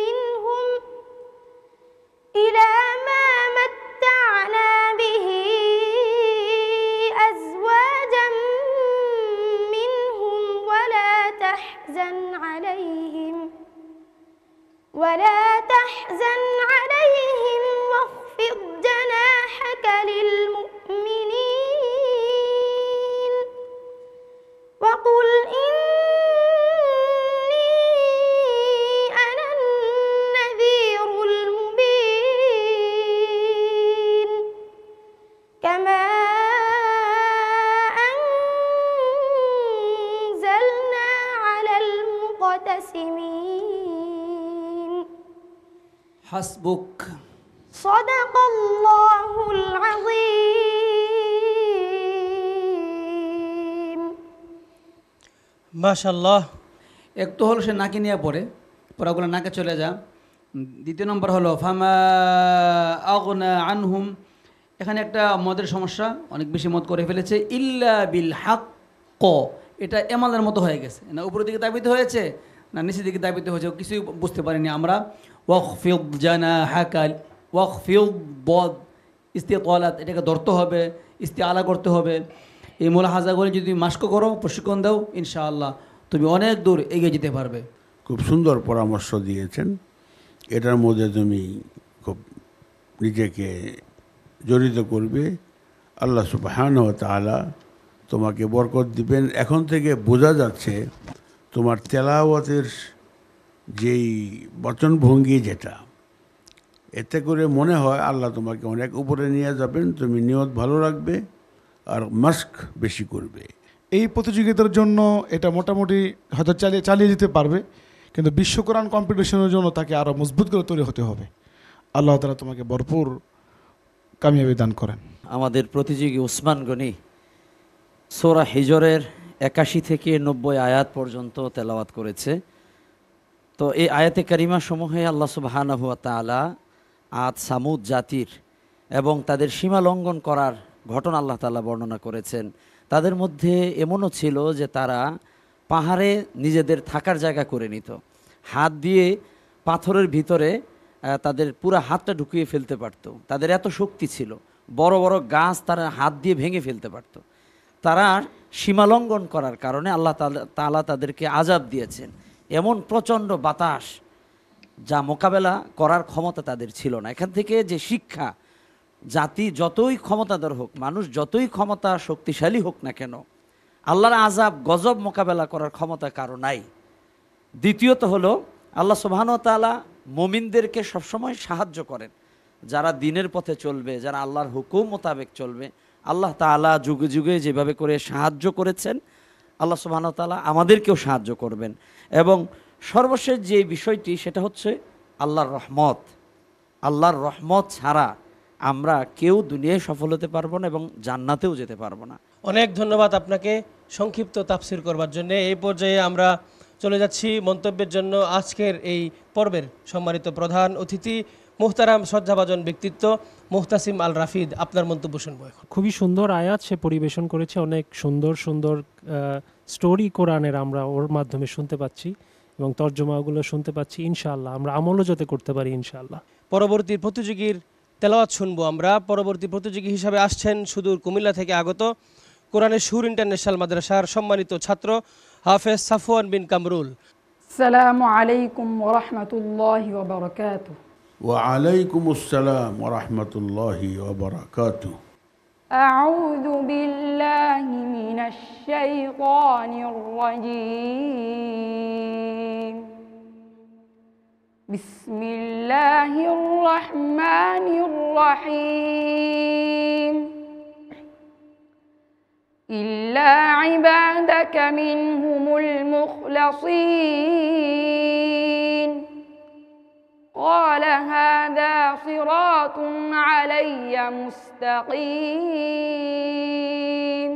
منهم ولا تحزن عليهم واخفض جناحك للمؤمنين وقل إني أنا النذير المبين كما أنزلنا على المقتسمين حسبك صدق الله العظيم মাশাআল্লাহ। একটু হলো সে নাকি নিয়ে পড়ে পড়াগুলো নাকে চলে যা, দ্বিতীয় নম্বর হলো ফামা আগনা আনহুম, এখানে একটা মদের সমস্যা, অনেক বেশি মদ করে ফেলেছে। ইল্লা বিল হাক্ক, এটা এমালের মতো হয়ে গেছে, না উপরের দিকে দাবিত হয়েছে না নিচের দিকে দাবিত হয়েছে, কিছুই বুঝতে পারিনি আমরা। ওয়াকফিদ জানাহাকা, ওয়াকফিদ বদ ইস্তিতালাত, এটাকে ধরতে হবে, ইস্তিআলা করতে হবে। এই মুলাহাজাগুলি যদি মাস্ক করো, প্রশিক্ষণ দাও, ইনশাআল্লাহ তুমি অনেক দূর এগিয়ে যেতে পারবে। খুব সুন্দর পরামর্শ দিয়েছেন। এটার মধ্যে তুমি খুব নিজেকে জড়িত করবে, আল্লাহ সুবহানাহু ওয়া তাআলা তোমাকে বরকত দিবেন। এখন থেকে বোঝা যাচ্ছে তোমার তেলাওয়াতের যেই বচনভঙ্গি, যেটা এতে করে মনে হয় আল্লাহ তোমাকে অনেক উপরে নিয়ে যাবেন। তুমি নিয়ত ভালো রাখবে আর মাস্ক বেশি করবে। এই প্রতিযোগিতার জন্য এটা মোটামুটি হয়তো চালিয়ে যেতে পারবে, কিন্তু বিশ্ব কোরআন কম্পিটিশনের জন্য তাকে আরও মজবুত করে তৈরি হতে হবে। আল্লাহ তাআলা তোমাকে ভরপুর কামিয়াবি দান করেন। আমাদের প্রতিযোগী উসমান গনি সূরা হিজরের 81 থেকে 90 আয়াত পর্যন্ত তেলাওয়াত করেছে। তো এই আয়াতে কারিমা সমূহে আল্লাহ সুবহানাহু ওয়া তাআলা আদ সামুদ জাতির এবং তাদের সীমা লঙ্ঘন করার ঘটনা আল্লাহ তাআলা বর্ণনা করেছেন। তাদের মধ্যে এমনও ছিল যে তারা পাহাড়ে নিজেদের থাকার জায়গা করে নিত, হাত দিয়ে পাথরের ভিতরে তাদের পুরো হাতটা ঢুকিয়ে ফেলতে পারত। তাদের এত শক্তি ছিল, বড় বড় গাছ তারা হাত দিয়ে ভেঙে ফেলতে পারত। তারা সীমালঙ্ঘন করার কারণে আল্লাহ তাআলা তাদেরকে আযাব দিয়েছেন। এমন প্রচণ্ড বাতাস যা মোকাবেলা করার ক্ষমতা তাদের ছিল না। এখান থেকে যে শিক্ষা, জাতি যতই ক্ষমতাধর হোক, মানুষ যতই ক্ষমতা শক্তিশালী হোক না কেন, আল্লাহর আযাব গজব মোকাবেলা করার ক্ষমতা কারো নাই। দ্বিতীয়ত হলো আল্লাহ সুবহানাহু ওয়া তাআলা মুমিনদেরকে সবসময় সাহায্য করেন। যারা দিনের পথে চলবে, যারা আল্লাহর হুকুম মোতাবেক চলবে, আল্লাহ তাআলা যুগে যুগে যেভাবে করে সাহায্য করেছেন, আল্লাহ সুবহানাহু ওয়া তাআলা আমাদেরকেও সাহায্য করবেন। এবং সর্বশেষ যে বিষয়টি, সেটা হচ্ছে আল্লাহর রহমত। আল্লাহর রহমত ছাড়া আমরা কেউ দুনিয়ায় সফল হতে পারবো না এবং জান্নাতেও যেতে পারবো না। অনেক ধন্যবাদ আপনাকে সংক্ষিপ্ত তাফসির করবার জন্য। এই পর্যায়ে আমরা চলে যাচ্ছি মন্তব্যের জন্য। আজকের এই পর্বের সম্মানিত প্রধান অতিথি, মুহতারাম শ্রদ্ধাভাজন ব্যক্তিত্ব মুহতাসিম আল রাফিদ, আপনার মন্তব্য শুনবো এখন। খুবই সুন্দর আয়াত সে পরিবেশন করেছে, অনেক সুন্দর সুন্দর স্টোরি কোরআনের আমরা ওর মাধ্যমে শুনতে পাচ্ছি এবং তর্জমাগুলো শুনতে পাচ্ছি। ইনশাআল্লাহ আমরা আমলও যাতে করতে পারি ইনশাআল্লাহ। পরবর্তী প্রতিযোগীর তেলাওয়াত শুনবো আমরা। পরবর্তী প্রতিযোগী হিসাবে আসছেন সুদূর কুমিল্লা থেকে আগত কোরআনের সুর ইন্টারন্যাশনাল মাদ্রাসার সম্মানিত ছাত্র হাফেজ সাফওয়ান বিন কামরুল। আসসালামু আলাইকুম ওয়া রাহমাতুল্লাহি ওয়া বারাকাতুহু। ওয়া আলাইকুমুস সালাম ওয়া রাহমাতুল্লাহি ওয়া বারাকাতুহু। আউযু বিল্লাহি মিনাশ শাইতানির রাজীম। বিসমিল্লাহির রহমানির রহিম। إلا عبادك منهم المخلصين قال هذا صراط علي مستقيم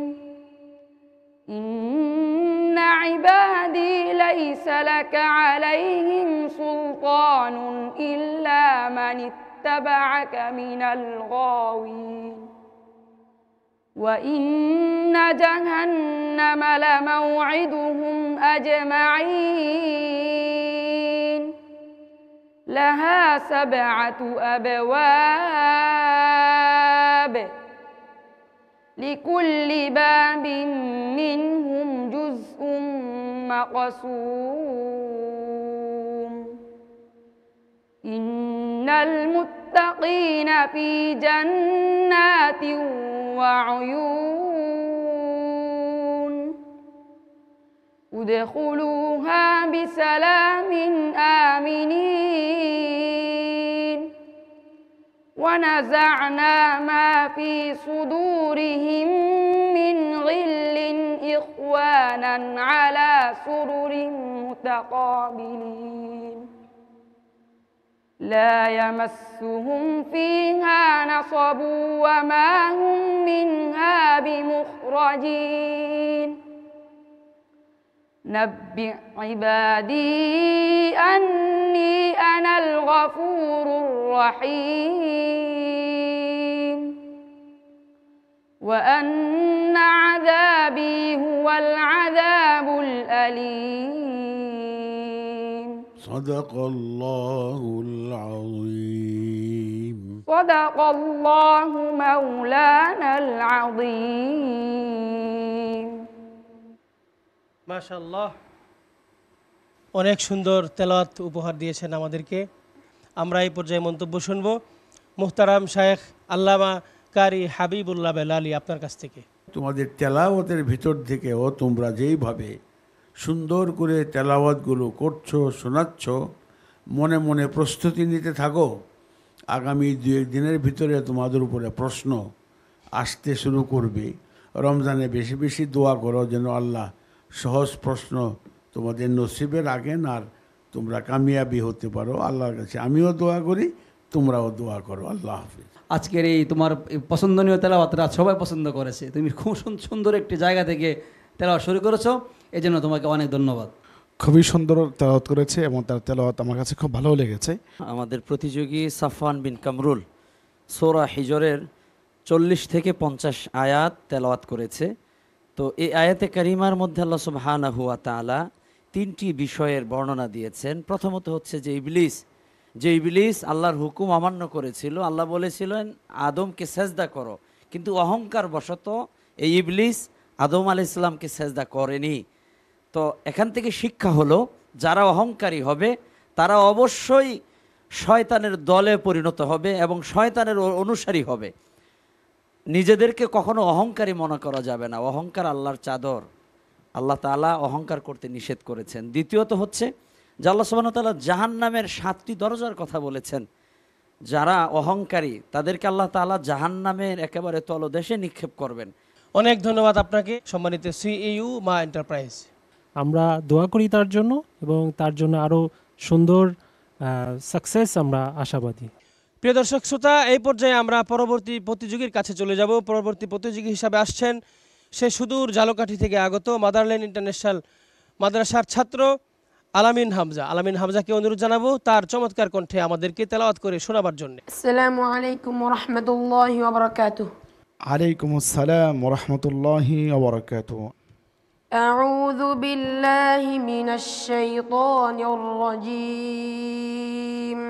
إن عبادي ليس لك عليهم سلطان إلا من اتبعك من الغاوين وإن جهنم لموعدهم أجمعين لها 7 أبواب لكل باب منهم جزء مقسوم إن المتقين في جنات وعيون ادخلوها بسلام آمنين ونزعنا ما في صدورهم من غل إخوانا على سرر متقابلين لا يمسهم فيها نصب وما هم منها بمخرجين نبئ عبادي أن أني أنا الغفور الرحيم وأن عذابي هو العذاب الأليم صدق الله العظيم صدق الله مولانا العظيم মাশাআল্লাহ, অনেক সুন্দর তেলাওয়াত উপহার দিয়েছেন আমাদেরকে। আমরা এই পর্যায়ে মন্তব্য শুনব মুহতারাম শায়েখ আল্লামা কারি হাবিবুল্লাহ বেলালী আপনার কাছ থেকে। তোমাদের তেলাওয়াতের ভিতর থেকেও তোমরা যেইভাবে সুন্দর করে তেলাওয়াতগুলো করছো, শোনাচ্ছ, মনে মনে প্রস্তুতি নিতে থাকো। আগামী 2-1 দিনের ভিতরে তোমাদের উপরে প্রশ্ন আসতে শুরু করবে। রমজানে বেশি বেশি দোয়া করো যেন আল্লাহ সহজ প্রশ্ন তোমাদের নসিবে রাখেন আর তোমরা কামিয়াবি হতে পারো। আল্লাহর কাছে আমিও দোয়া করি, তোমরাও দোয়া করো। আল্লাহ হাফিজ। আজকের এই তোমার পছন্দনীয় তেলাওয়াতটা সবাই পছন্দ করেছে। তুমি খুব সুন্দর একটি জায়গা থেকে তেলাওয়াত শুরু করেছো, এই জন্য তোমাকে অনেক ধন্যবাদ। খুবই সুন্দর তেলাওয়াত করেছে এবং তার তেলাওয়াত আমার কাছে খুব ভালো লেগেছে। আমাদের প্রতিযোগী সাফওয়ান বিন কামরুল সূরা হিজরের 40 থেকে 50 আয়াত তেলাওয়াত করেছে। তো এই আয়াতে কারিমার মধ্যে আল্লাহ সুবহানাহু ওয়া তাআলা 3টি বিষয়ের বর্ণনা দিয়েছেন। প্রথমত হচ্ছে যে ইবলিস আল্লাহর হুকুম অমান্য করেছিল। আল্লাহ বলেছিলেন আদমকে সেজদা করো, কিন্তু অহংকার বশত এই ইবলিস আদম আলাইহিস সালামকে সেজদা করেনি। তো এখান থেকে শিক্ষা হলো, যারা অহংকারী হবে তারা অবশ্যই শয়তানের দলে পরিণত হবে এবং শয়তানের অনুসারী হবে। নিজেদেরকে কখনো অহংকারী মনে করা যাবে না। অহংকার আল্লাহর চাদর, আল্লাহ তাআলা অহংকার করতে নিষেধ করেছেন। দ্বিতীয়ত হচ্ছে যে আল্লাহ সুবহানাহু ওয়া তাআলা জাহান্নামের 7টি দরজার কথা বলেছেন। যারা অহংকারী তাদেরকে আল্লাহ তাআলা জাহান্নামের একেবারে তলদেশে নিক্ষেপ করবেন। অনেক ধন্যবাদ আপনাকে সম্মানিত সিইউ মা এন্টারপ্রাইজ। আমরা দোয়া করি তার জন্য এবং তার জন্য আরও সুন্দর সাকসেস আমরা আশাবাদী। প্রিয় দর্শক শ্রোতা, এই পর্যায়ে আমরা পরবর্তী প্রতিযোগীর কাছে চলে যাব। পরবর্তী প্রতিযোগী হিসাবে আসছেন সে সুদূর ঝালকাঠি থেকে আগত মাদারল্যান্ড ইন্টারন্যাশনাল মাদ্রাসার ছাত্র আলামিন হামজা। আলামিন হামজাকে অনুরোধ জানাবো তার চমৎকার কণ্ঠে আমাদেরকে তেলাওয়াত করে শোনাবার জন্য। আসসালামু আলাইকুম ওয়া রাহমাতুল্লাহি ওয়া বারাকাতুহু। আলাইকুম আসসালাম ওয়া রাহমাতুল্লাহি ওয়া বারাকাতুহু। আউযু বিল্লাহি মিনাশ শাইতানির রাজীম।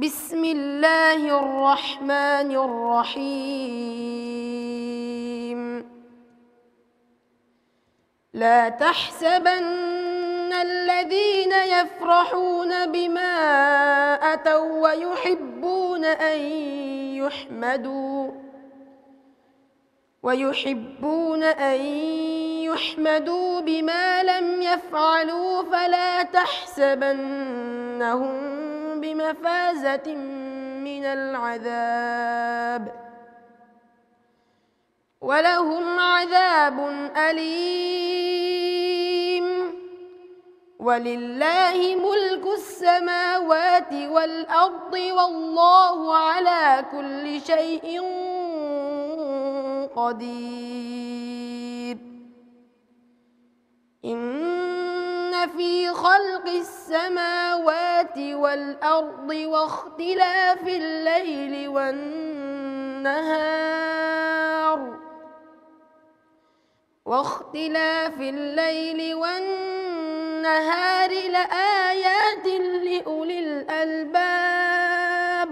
বিসমিল্লাহির রহমানির রহিম। لا تحسبن الذين يفرحون بما أتوا ويحبون أن يحمدوا بما لم يفعلوا فلا تحسبنهم بمفازة من العذاب ولهم عذاب أليم ولله ملك السماوات والأرض والله على كل شيء قدير إن في خلق السماوات والأرض واختلاف الليل والنهار لآيات لأولي الألباب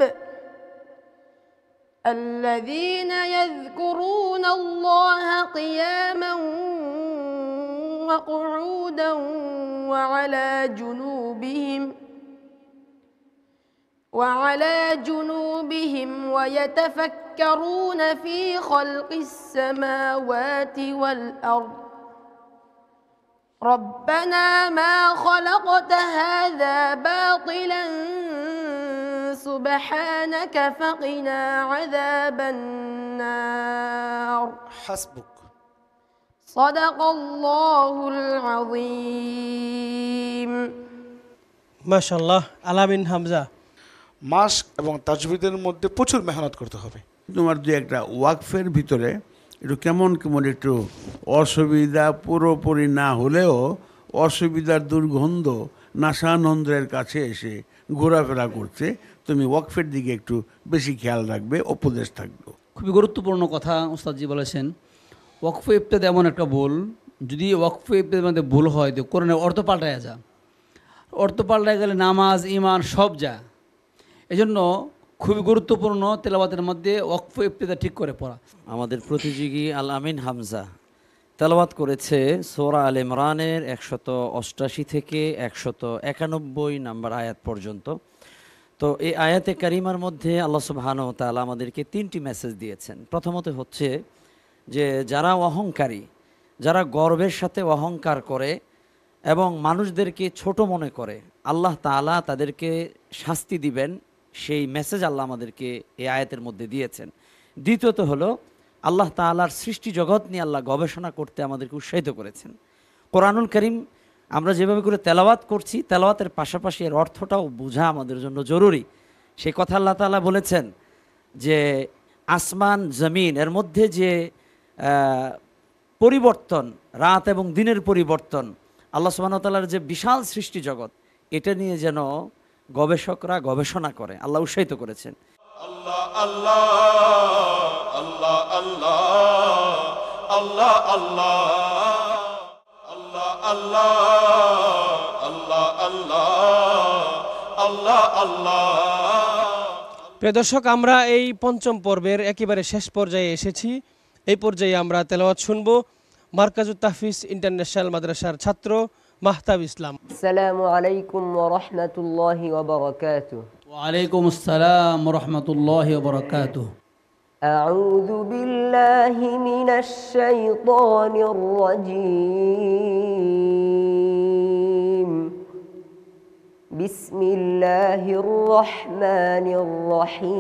الذين يذكرون الله قياما وقعودا وعلى جنوبهم ويتفكرون في خلق السماوات والأرض ربنا ما خلقت هذا باطلا سبحانك فقنا عذاب النار حسبك صدق الله العظيم মাশাআল্লাহ। আলামিন হামজা, মাস্ক এবং তাজবিদের মধ্যে প্রচুর মেহনত করতে হবে। তোমার দু একটা ওয়াকফের ভিতরে একটু কেমন একটু অসুবিধা পুরোপুরি না হলেও অসুবিধার দুর্গন্ধ নাসানন্দের কাছে এসে ঘোরাফেরা করছে, তুমি ওয়াকফের দিকে একটু বেশি খেয়াল রাখবে, উপদেশ থাকলো। খুবই গুরুত্বপূর্ণ কথা উস্তাদজি বলেছেন। ওয়াকফ ইবতেদা এমন একটা ভুল, যদি ওয়াকফ ইবতেদার মধ্যে ভুল হয় তো কোরআনের অর্থ পাল্টায় যা, অর্থ পাল্টায় গেলে নামাজ ইমান সব যা। এজন্য খুবই গুরুত্বপূর্ণ তেলাওয়াতের মধ্যে ওয়াকফ ইবতেদা ঠিক করে পড়া। আমাদের প্রতিযোগী আল আমিন হামজা তেলাওয়াত করেছে সূরা আল ইমরানের 188 থেকে 191 নাম্বার আয়াত পর্যন্ত। তো এই আয়াতে কারিমার মধ্যে আল্লাহ সুবহানাহু ওয়া তাআলা আমাদেরকে 3টি মেসেজ দিয়েছেন। প্রথমত হচ্ছে যে যারা অহংকারী, যারা গর্বের সাথে অহংকার করে এবং মানুষদেরকে ছোট মনে করে, আল্লাহ তাআলা তাদেরকে শাস্তি দিবেন, সেই মেসেজ আল্লাহ আমাদেরকে এই আয়াতের মধ্যে দিয়েছেন। দ্বিতীয়ত হলো আল্লাহ তাআলার সৃষ্টি জগৎ নিয়ে আল্লাহ গবেষণা করতে আমাদেরকে উৎসাহিত করেছেন। কোরআনুল কারীম আমরা যেভাবে করে তেলাওয়াত করছি, তেলাওয়াতের পাশাপাশি এর অর্থটাও বোঝা আমাদের জন্য জরুরি। সেই কথা আল্লাহ তাআলা বলেছেন যে আসমান জমিন এর মধ্যে যে পরিবর্তন, রাত এবং দিনের পরিবর্তন, আল্লাহ সুবহানাহু ওয়া তাআলার যে বিশাল সৃষ্টি জগৎ, এটা নিয়ে যেন গবেষকরা গবেষণা করে, আল্লাহ উৎসাহিত করেছেন। আল্লাহ আল্লাহ আল্লাহ আল্লাহ আল্লাহ আল্লাহ আল্লাহ আল্লাহ আল্লাহ আল্লাহ আল্লাহ আল্লাহ। প্রিয় দর্শক, আমরা এই পঞ্চম পর্বের একেবারে শেষ পর্যায়ে এসেছি। এই পর্যায়ে আমরা তেলাওয়াত শুনবো মারকাজুত তাহফিজ ইন্টারন্যাশনাল মাদ্রাসার ছাত্র মাহতাব ইসলাম। আসসালামু আলাইকুম ওয়া রাহমাতুল্লাহি ওয়া বারাকাতুহু। ওয়া আলাইকুম আসসালাম ওয়া রাহমাতুল্লাহি ওয়া বারাকাতুহু। আউযু বিল্লাহি মিনাশ শাইতানির রাজীম। বিসমিল্লাহির রহমানির রহিম।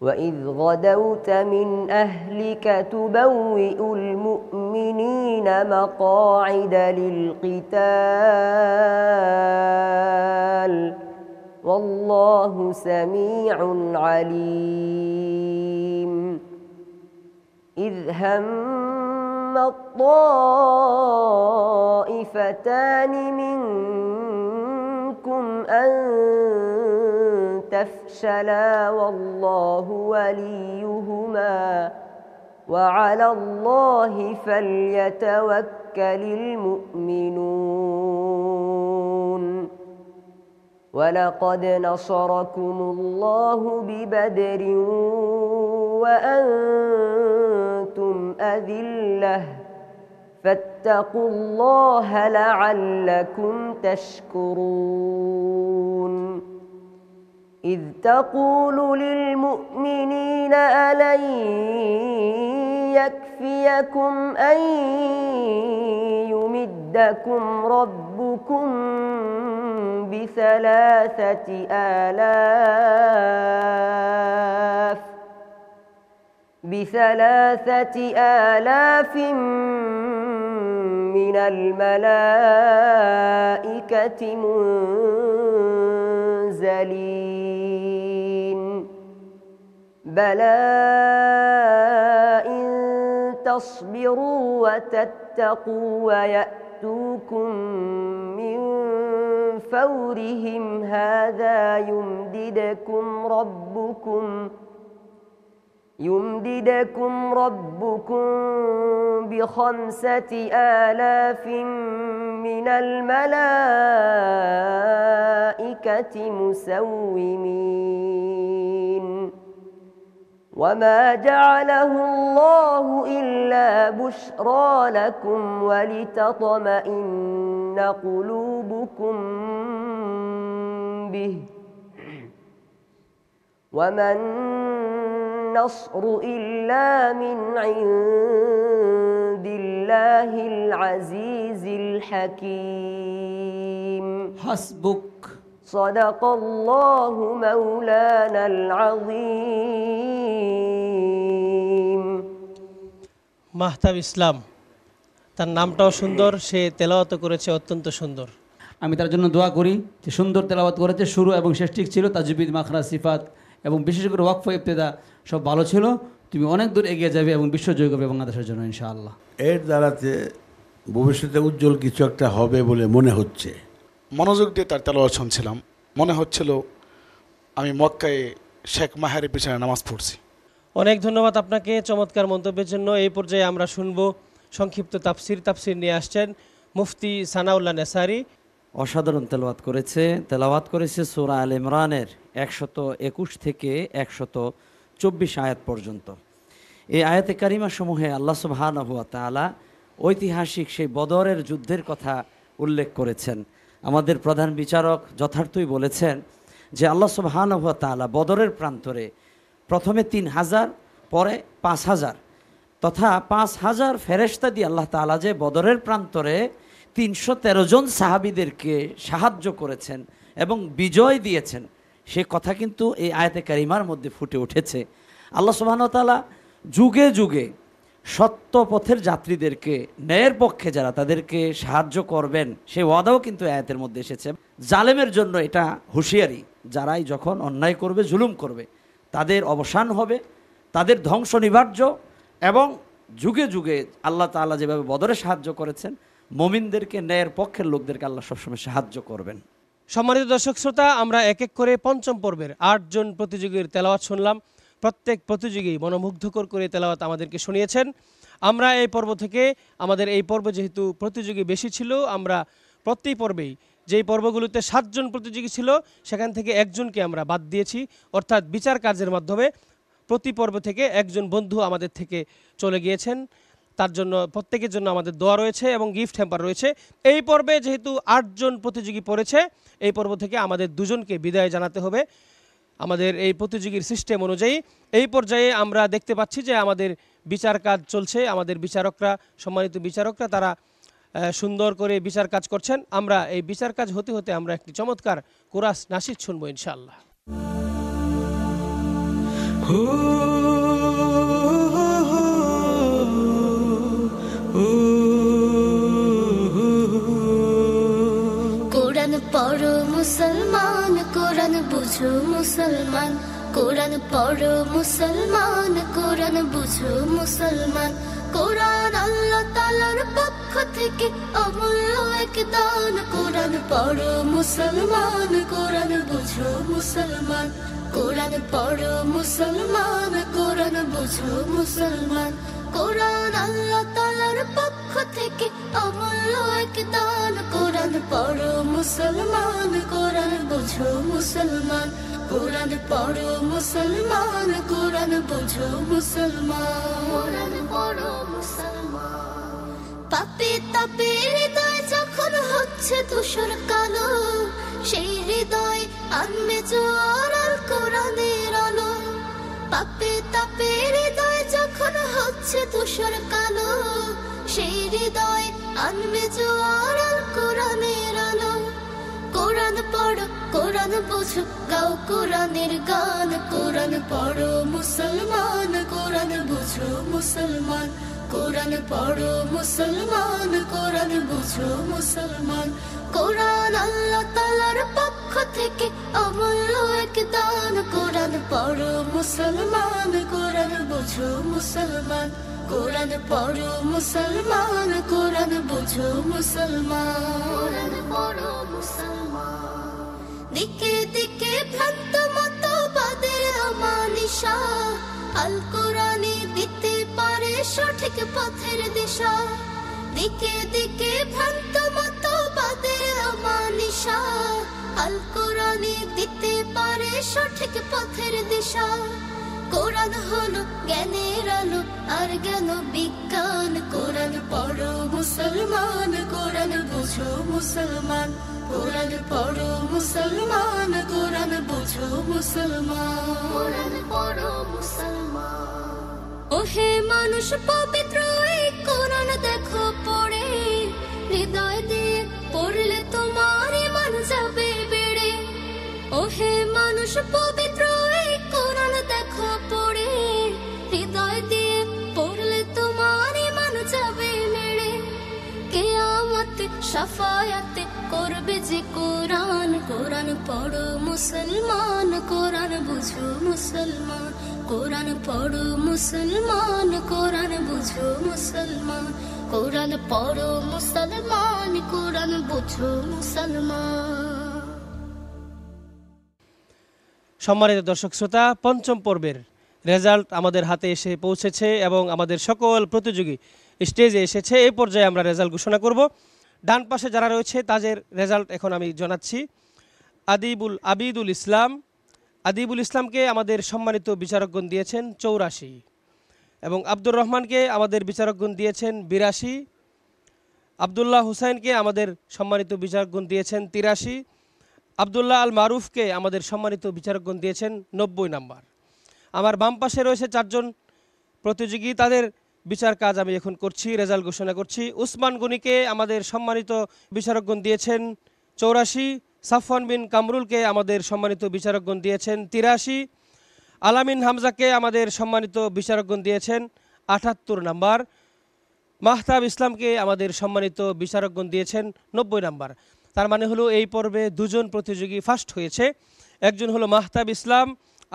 وإذ غدوت من أهلك تبوئ المؤمنين مقاعد للقتال والله سميع عليم. إذ هم الطائفتان منكم أن تفشلا والله وليهما وعلى الله فليتوكل المؤمنون. ولقد نصركم الله ببدر وأنتم أذلة فاتقوا الله لعلكم تشكرون. إذ تقول للمؤمنين ألن يكفيكم أن يمدكم ربكم بثلاثة آلاف من الملائكة منزلين. بلى إن تصبروا وتتقوا ويأتوكم من فورهم هذا يمددكم ربكم ب5 آلاف من الملائكة مسومين. وما جعله الله إلا بشرى لكم ولتطمئن قلوبكم به وما النصر إلا من عند الله العزيز الحكيم. حسبك. صدق الله مولانا العظيم. মাহতাব ইসলাম, তার নামটাও সুন্দর, সে তেলাওয়াত করেছে অত্যন্ত সুন্দর। আমি তার জন্য দোয়া করি যে সুন্দর তেলাওয়াত করেছে, শুরু এবং শেষ ঠিক ছিল, তাজবিদ মাখরাজ সিফাত এবং বিশেষ করে ওয়াকফ ইবতেদা সব ভালো ছিল। তুমি অনেক দূর এগিয়ে যাবে এবং বিশ্বজয় করবে বাংলাদেশের জন্য ইনশাআল্লাহ। এর দ্বারাতে ভবিষ্যতে উজ্জ্বল কিছু একটা হবে বলে মনে হচ্ছে। মনোযোগ দিয়ে তার তেলাওয়াত শুনছিলাম, মনে হচ্ছিল আমি মক্কায় শেখ মাহের পিছনে নামাজ পড়ছি। অনেক ধন্যবাদ আপনাকে চমৎকার মন্তব্যের জন্য। এই পর্যায়ে আমরা শুনব সংক্ষিপ্ত তাফসির নিয়ে আসছেন মুফতি সানাউল্লাহ নেসারি। অসাধারণ তেলাওয়াত করেছে সূরা আল ইমরানের 121 থেকে 124 আয়াত পর্যন্ত। এই আয়াতে কারিমা সমূহে আল্লাহ সুবহানাহু ওয়া তাআলা ঐতিহাসিক সেই বদরের যুদ্ধের কথা উল্লেখ করেছেন। আমাদের প্রধান বিচারক যথার্থই বলেছেন যে আল্লাহ সুবহানাহু ওয়া তাআলা বদরের প্রান্তরে প্রথমে 3000, পরে 5000 তথা 5000 ফেরেশতা দিয়ে আল্লাহ তাআলা যে বদরের প্রান্তরে 313 জন সাহাবীদেরকে সাহায্য করেছেন এবং বিজয় দিয়েছেন, সে কথা কিন্তু এই আয়াতে কারিমার মধ্যে ফুটে উঠেছে। আল্লাহ সুবহানাহু ওয়া তাআলা যুগে যুগে সত্য পথের যাত্রীদেরকে, ন্যায়ের পক্ষে যারা, তাদেরকে সাহায্য করবেন, সেই ওয়াদাও কিন্তু আয়াতের মধ্যে এসেছে। জালেমের জন্য এটা হুঁশিয়ারি, যারাই যখন অন্যায় করবে, জুলুম করবে, তাদের অবসান হবে, তাদের ধ্বংস নিবার্য। এবং যুগে যুগে আল্লাহ তাআলা যেভাবে বদরে সাহায্য করেছেন, মুমিনদেরকে, ন্যায়ের পক্ষের লোকদেরকে আল্লাহ সবসময় সাহায্য করবেন। সম্মানিত দর্শক শ্রোতা, আমরা এক এক করে পঞ্চম পর্বের 8 জন প্রতিযোগীর তেলাওয়াত শুনলাম। প্রত্যেক প্রতিযোগী মনোমুগ্ধকর করে তেলাওয়াত আমাদেরকে শুনিয়েছেন। আমরা এই পর্ব থেকে, আমাদের এই পর্বে যেহেতু প্রতিযোগী বেশি ছিল, আমরা প্রতি পর্বেই যেই পর্বগুলোতে 7 জন প্রতিযোগী ছিল, সেখান থেকে একজনকে আমরা বাদ দিয়েছি। অর্থাৎ বিচার কার্যের মাধ্যমে প্রতি পর্ব থেকে একজন বন্ধু আমাদের থেকে চলে গিয়েছেন। তার জন্য প্রত্যেকের জন্য আমাদের দোয়া রয়েছে এবং গিফট হ্যাম্পার রয়েছে। এই পর্বে যেহেতু 8 জন প্রতিযোগী পড়েছে, এই পর্ব থেকে আমাদের 2 জনকে বিদায় জানাতে হবে আমাদের এই প্রতিযোগীর সিস্টেম অনুযায়ী। এই পর্যায়ে আমরা দেখতে পাচ্ছি যে আমাদের বিচার কাজ চলছে। আমাদের বিচারকরা, সম্মানিত বিচারকরা, তারা সুন্দর করে বিচার কাজ করছেন। আমরা এই বিচার কাজ হতে হতে আমরা একটি চমৎকার কোরাস নাশিদ শুনবো ইনশাআল্লাহ। কোরআন পড়ো মুসলমান, কোরআন বুঝো মুসলমান, কোরআন পড়ো মুসলমান, কোরআন বুঝো মুসলমান। কোরআন আল্লাহ তাআলার পক্ষ থেকে অমূল্য এক দান। কোরআন পড়ো মুসলমান, কোরআন বুঝো মুসলমান, কোরআন পড়ো মুসলমান, কোরআন বুঝো মুসলমান। কোরআন আল্লাহ তাআলার পক্ষ থেকে অমূল্য এক দান। কোরআন পড়ো মুসলমান, কোরআন বুঝো মুসলমান, কোরআন পড়ো মুসলমান, কোরআন বুঝো মুসলমান, কোরআন পড়ো মুসলমান। পাপে তাপে হৃদয় যখন হচ্ছে ধূসর কালো, সেই হৃদয় আনবে জোয়ার আল কোরআনের আলো। পাপে তাপে হৃদয় যখন হচ্ছে ধূসর কালো, সেই হৃদয় আনবে জোয়ার আল কোরআনের আলো। কোরআন পড়ো, কোরআন বুঝো, গাও কোরআনের গান। কোরআন পড়ো মুসলমান, কোরআন বুঝো মুসলমান, কোরআন পড়ো মুসলমান, কোরআন বুঝো মুসলমান। কোরআন আল্লাহ তাআলার পক্ষ থেকে অমূল্য এক দান। কোরআন পড়ো মুসলমান, কোরআন বুঝো মুসলমান, কোরআন পড়ো মুসলমান, কোরআন বুঝো মুসলমান, কোরআন পড়ো মুসলমান। দিকে দিকে ভ্রান্ত মতবাদের আমানিশা, আল কোরআনে দিতে পারে সঠিক পথের দিশা। দিকে দিকে ভ্রান্ত মতবাদের আমানিশা, আল কোরআনে দিতে পারে সঠিক পথের দিশা। কোরআন হলো জ্ঞানের আলো আর জ্ঞান বিজ্ঞান। কোরআন পড়ো মুসলমান, কোরআন বুঝো মুসলমান, কোরআন পড়ো মুসলমান, কোরআন বুঝো মুসলমান, কোরআন পড়ো মুসলমান। ওহে মানুষ পবিত্র এই কোরআন দেখো পড়ে, হৃদয় দিয়ে পড়লে তোমার ঈমান যাবে বেড়ে। ওহে মানুষ পবিত্র এই কোরআন দেখো পড়ে, হৃদয় দিয়ে পড়লে তোমার ঈমান যাবে বেড়ে। কিয়ামতে শাফায়াতে করবে যে কোরআন। কোরআন পড়ো মুসলমান, কোরআন বুঝো মুসলমান, কোরআন পড়ো মুসলমান, কোরআন বুঝো মুসলমান। কোরআন পড়ো মুসলমান কোরআন বুঝো মুসলমান। সম্মানিত দর্শক শ্রোতা, পঞ্চম পর্বের রেজাল্ট আমাদের হাতে এসে পৌঁছেছে এবং আমাদের সকল প্রতিযোগী স্টেজে এসেছে। এই পর্যায়ে আমরা রেজাল্ট ঘোষণা করব। ডান পাশে যারা রয়েছে তাদের রেজাল্ট এখন আমি জানাচ্ছি। আবিদুল ইসলামকে আমাদের সম্মানিত বিচারকগণ দিয়েছেন 84 এবং আব্দুর রহমানকে আমাদের বিচারকগণ দিয়েছেন 82। আবদুল্লাহ হুসাইনকে আমাদের সম্মানিত বিচারকগণ দিয়েছেন 83। আবদুল্লাহ আল মারুফকে আমাদের সম্মানিত বিচারকগণ দিয়েছেন 90 নাম্বার। আমার বাম পাশে রয়েছে 4 জন প্রতিযোগী, তাদের বিচার কাজ আমি এখন করছি, রেজাল্ট ঘোষণা করছি। উসমান গনিকে আমাদের সম্মানিত বিচারকগণ দিয়েছেন 84। সাফওয়ান বিন কামরুলকে আমাদের সম্মানিত বিচারকগণ দিয়েছেন 83। আলামিন হামজাকে আমাদের সম্মানিত বিচারকগণ দিয়েছেন 78 নাম্বার। মাহতাব ইসলামকে আমাদের সম্মানিত বিচারকগণ দিয়েছেন 90 নাম্বার। তার মানে হলো এই পর্বে 2 জন প্রতিযোগী ফার্স্ট হয়েছে, একজন হলো মাহতাব ইসলাম,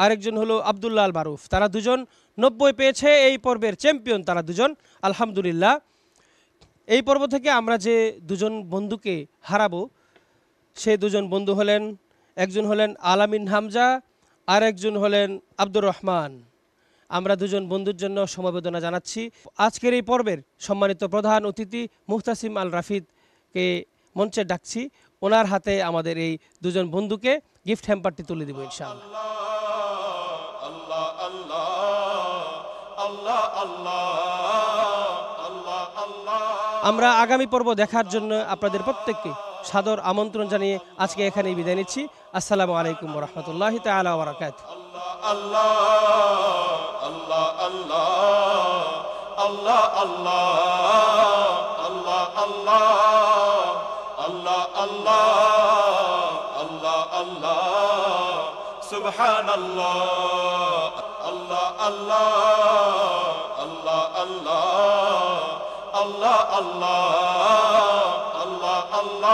আরেকজন হলো আবদুল্লাহ আল মারুফ। তারা 2 জন 90 পেয়েছে। এই পর্বের চ্যাম্পিয়ন তারা 2 জন, আলহামদুলিল্লাহ। এই পর্ব থেকে আমরা যে 2 জন বন্ধুকে হারাবো সে 2 জন বন্ধু হলেন, একজন হলেন আলামিন হামজা আর একজন হলেন আব্দুর রহমান। আমরা 2 জন বন্ধুর জন্য সমবেদনা জানাচ্ছি। আজকের এই পর্বের সম্মানিত প্রধান অতিথি মুহতাসিম আল রাফিদকে মঞ্চে ডাকছি। ওনার হাতে আমাদের এই 2 জন বন্ধুকে গিফট হ্যাম্পারটি তুলে দেব ইনশাআল্লাহ। আমরা আগামী পর্ব দেখার জন্য আপনাদের প্রত্যেককে সাদর আমন্ত্রণ জানিয়ে আজকে এখানেই বিদায় নিচ্ছি। আসসালামু আলাইকুম ওয়া রাহমাতুল্লাহি তাআলা ওয়া বারাকাতুহু। আল্লাহ আল্লাহ আল্লাহ আল্লাহ আল্লাহ আল্লাহ আল্লাহ আল্লাহ আল্লাহ আল্লাহ আল্লাহ সুবহানাল্লাহ আল্লাহ আল্লাহ আল্লাহ আল্লাহ আল্লাহ আল্লাহ আল্লাহ আল্লাহ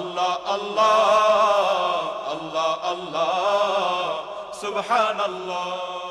আল্লাহ আল্লাহ আল্লাহ আল্লাহ সুবহানাল্লাহ।